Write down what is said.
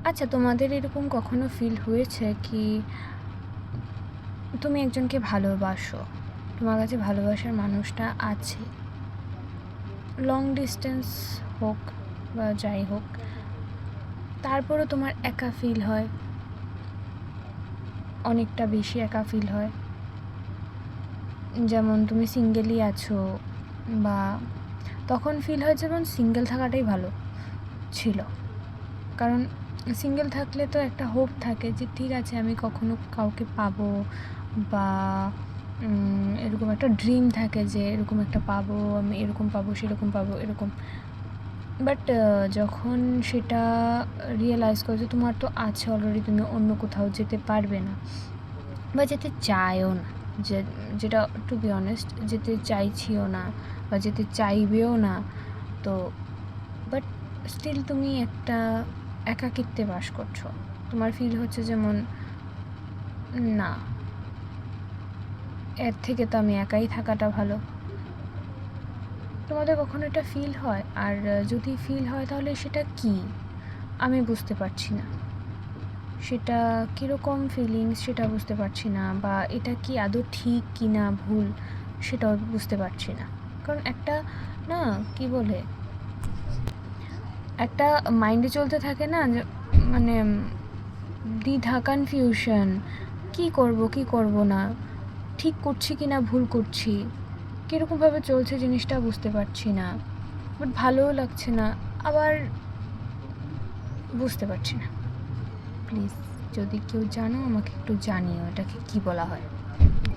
আচ্ছা, তোমাদের এরকম কখনো ফিল হয়েছে কি তুমি একজনকে ভালোবাসো, তোমার কাছে ভালোবাসার মানুষটা আছে, লং ডিস্টেন্স হোক বা যাই হোক, তারপরও তোমার একা ফিল হয়, অনেকটা বেশি একা ফিল হয়? যেমন তুমি সিঙ্গেলই আছো, বা তখন ফিল হয় যেমন সিঙ্গেল থাকাটাই ভালো ছিল। কারণ সিঙ্গেল থাকলে তো একটা হোপ থাকে যে ঠিক আছে আমি কখনো কাউকে পাবো, বা এরকম একটা ড্রিম থাকে যে এরকম একটা পাবো, আমি এরকম পাবো, সেরকম পাবো, এরকম। বাট যখন সেটা রিয়েলাইজ করো যে তোমার তো আছে অলরেডি, তুমি অন্য কোথাও যেতে পারবে না বা যেতে চাইও না, যেটা টু বি অনেস্ট যেতে চাইছিও না বা যেতে চাইবেও না, তো বাট স্টিল তুমি একটা একাকিত্বে বাস করছো। তোমার ফিল হচ্ছে যেমন না, এর থেকে তো আমি একাই থাকাটা ভালো। তোমাদের কখনো এটা ফিল হয়? আর যদি ফিল হয় তাহলে সেটা কি? আমি বুঝতে পারছি না সেটা কীরকম ফিলিংস, সেটা বুঝতে পারছি না, বা এটা কি আদৌ ঠিক কি না ভুল সেটাও বুঝতে পারছি না। কারণ একটা না, কি বলে, একটা মাইন্ডে চলতে থাকে না যে মানে দ্বিধা, কনফিউশন, কী করব কী করব না, ঠিক করছি কি না ভুল করছি, কীরকমভাবে চলছে জিনিসটা বুঝতে পারছি না, বাট ভালোও লাগছে না, আবার বুঝতে পারছি না। প্লিজ যদি কেউ জানো আমাকে একটু জানিও এটাকে কী বলা হয়।